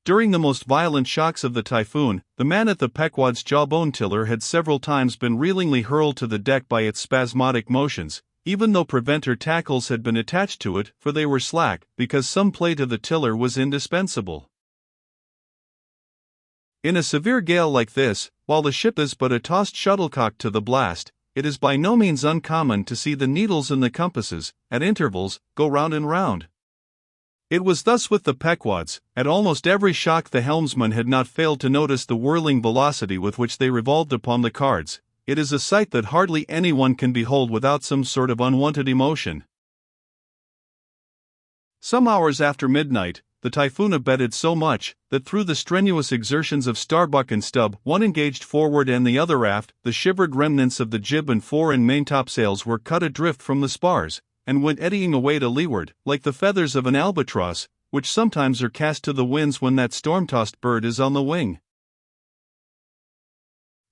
During the most violent shocks of the typhoon, the man at the Pequod's jawbone tiller had several times been reelingly hurled to the deck by its spasmodic motions, even though preventer tackles had been attached to it, for they were slack, because some play to the tiller was indispensable. In a severe gale like this, while the ship is but a tossed shuttlecock to the blast, it is by no means uncommon to see the needles in the compasses, at intervals, go round and round. It was thus with the Pequods. At almost every shock the helmsman had not failed to notice the whirling velocity with which they revolved upon the cards. It is a sight that hardly anyone can behold without some sort of unwonted emotion. Some hours after midnight, the typhoon abated so much that through the strenuous exertions of Starbuck and Stubb, one engaged forward and the other aft, the shivered remnants of the jib and fore and maintopsails were cut adrift from the spars, and went eddying away to leeward, like the feathers of an albatross, which sometimes are cast to the winds when that storm-tossed bird is on the wing.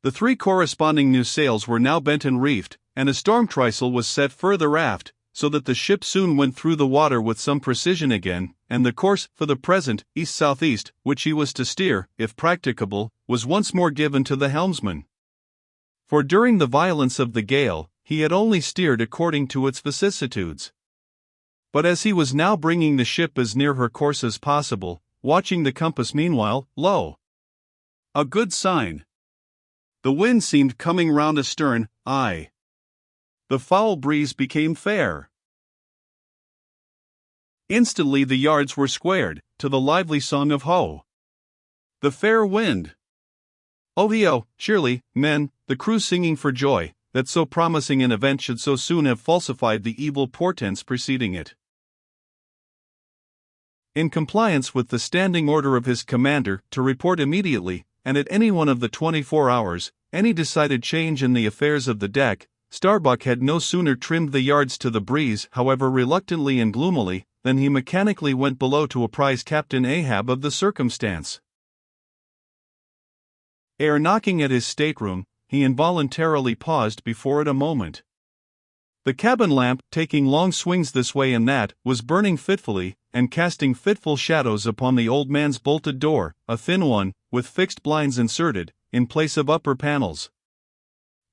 The 3 corresponding new sails were now bent and reefed, and a storm trysail was set further aft, so that the ship soon went through the water with some precision again, and the course, for the present, east-southeast, which he was to steer, if practicable, was once more given to the helmsman. For during the violence of the gale, he had only steered according to its vicissitudes. But as he was now bringing the ship as near her course as possible, watching the compass meanwhile, lo! A good sign. The wind seemed coming round astern, aye. The foul breeze became fair. Instantly the yards were squared, to the lively song of Ho! The fair wind! Oh-hee-oh, cheerly, men, the crew singing for joy, that so promising an event should so soon have falsified the evil portents preceding it. In compliance with the standing order of his commander to report immediately, and at any one of the 24 hours, any decided change in the affairs of the deck, Starbuck had no sooner trimmed the yards to the breeze, however reluctantly and gloomily, than he mechanically went below to apprise Captain Ahab of the circumstance. Ere knocking at his stateroom, he involuntarily paused before it a moment. The cabin lamp, taking long swings this way and that, was burning fitfully, and casting fitful shadows upon the old man's bolted door, a thin one, with fixed blinds inserted, in place of upper panels.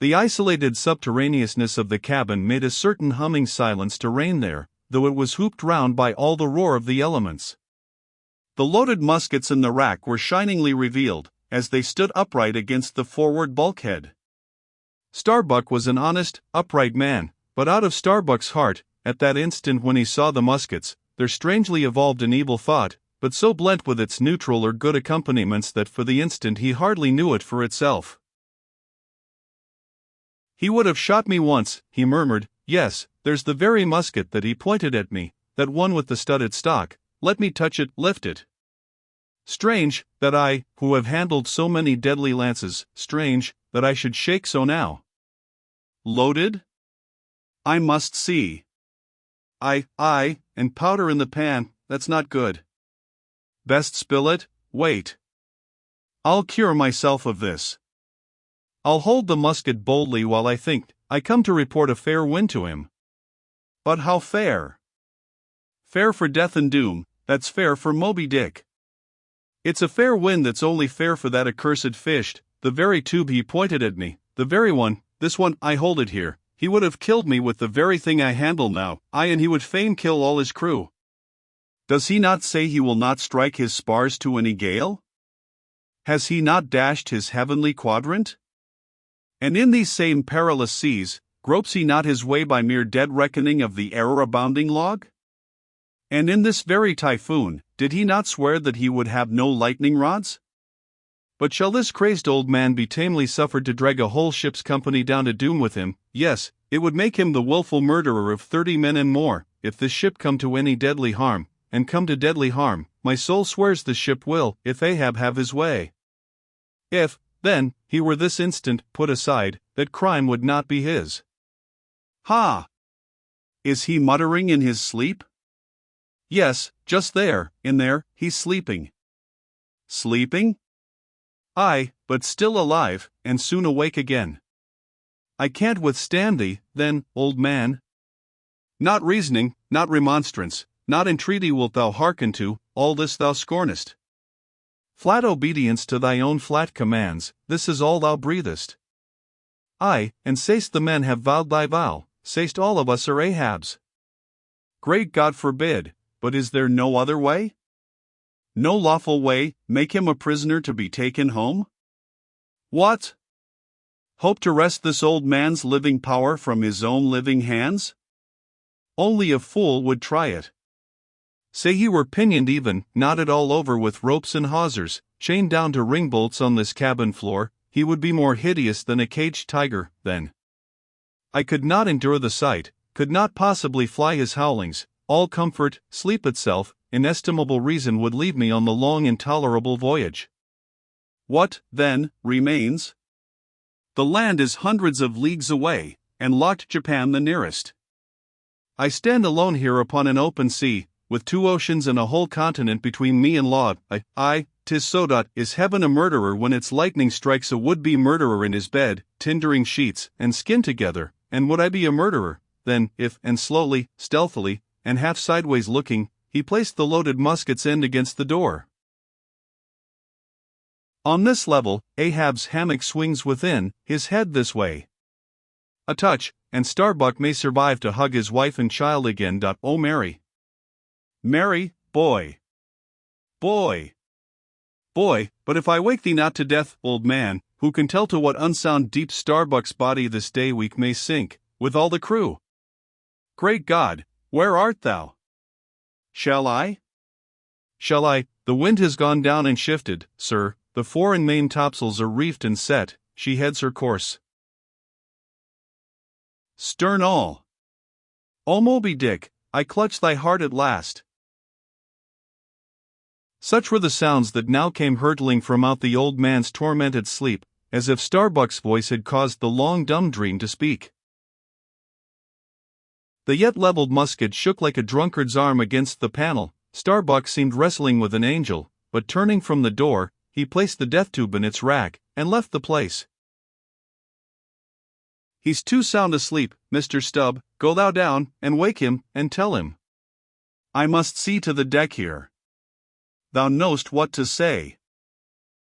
The isolated subterraneousness of the cabin made a certain humming silence to reign there, though it was hooped round by all the roar of the elements. The loaded muskets in the rack were shiningly revealed, as they stood upright against the forward bulkhead. Starbuck was an honest, upright man, but out of Starbuck's heart, at that instant when he saw the muskets, there strangely evolved an evil thought, but so blent with its neutral or good accompaniments that for the instant he hardly knew it for itself. "He would have shot me once," he murmured. "Yes, there's the very musket that he pointed at me, that one with the studded stock. Let me touch it, lift it. Strange, that I, who have handled so many deadly lances, strange, that I should shake so now. Loaded? I must see. Aye, and powder in the pan, that's not good. Best spill it, wait. I'll cure myself of this. I'll hold the musket boldly while I think. I come to report a fair wind to him. But how fair? Fair for death and doom, that's fair for Moby-Dick. It's a fair wind that's only fair for that accursed fish, the very tube he pointed at me, the very one, this one, I hold it here. He would have killed me with the very thing I handle now, and he would fain kill all his crew. Does he not say he will not strike his spars to any gale? Has he not dashed his heavenly quadrant? And in these same perilous seas, gropes he not his way by mere dead reckoning of the error-abounding log? And in this very typhoon, did he not swear that he would have no lightning rods? But shall this crazed old man be tamely suffered to drag a whole ship's company down to doom with him? Yes, it would make him the wilful murderer of 30 men and more, if this ship come to any deadly harm, and come to deadly harm, my soul swears the ship will, if Ahab have his way. If, then, he were this instant put aside, that crime would not be his. Ha! Is he muttering in his sleep? Yes, just there, in there, he's sleeping. Sleeping? Aye, but still alive, and soon awake again. I can't withstand thee, then, old man. Not reasoning, not remonstrance, not entreaty wilt thou hearken to, all this thou scornest. Flat obedience to thy own flat commands, this is all thou breathest. Aye, and say'st the men have vowed thy vow, say'st all of us are Ahab's. Great God forbid, but is there no other way? No lawful way, make him a prisoner to be taken home? What? Hope to wrest this old man's living power from his own living hands? Only a fool would try it. Say he were pinioned even, knotted all over with ropes and hawsers, chained down to ring bolts on this cabin floor, he would be more hideous than a caged tiger, then. I could not endure the sight, could not possibly fly his howlings, all comfort, sleep itself, inestimable reason would leave me on the long intolerable voyage. What, then, remains? The land is hundreds of leagues away, and locked Japan the nearest. I stand alone here upon an open sea, with 2 oceans and a whole continent between me and law. 'Tis so. Is heaven a murderer when its lightning strikes a would-be murderer in his bed, tindering sheets, and skin together, and would I be a murderer, then, if, and slowly, stealthily, and half sideways looking, he placed the loaded musket's end against the door? On this level, Ahab's hammock swings within, his head this way. A touch, and Starbuck may survive to hug his wife and child again. Oh Mary! Mary, boy! Boy! Boy, but if I wake thee not to death, old man, who can tell to what unsound deep Starbuck's body this day week may sink, with all the crew? Great God, where art thou? Shall I? The wind has gone down and shifted, sir, the fore and main topsails are reefed and set, she heads her course. Stern all! O Moby-Dick, I clutch thy heart at last. Such were the sounds that now came hurtling from out the old man's tormented sleep, as if Starbuck's voice had caused the long dumb dream to speak. The yet leveled musket shook like a drunkard's arm against the panel. Starbuck seemed wrestling with an angel, but turning from the door, he placed the death tube in its rack, and left the place. He's too sound asleep, Mr. Stubb, go thou down, and wake him, and tell him. I must see to the deck here. Thou know'st what to say.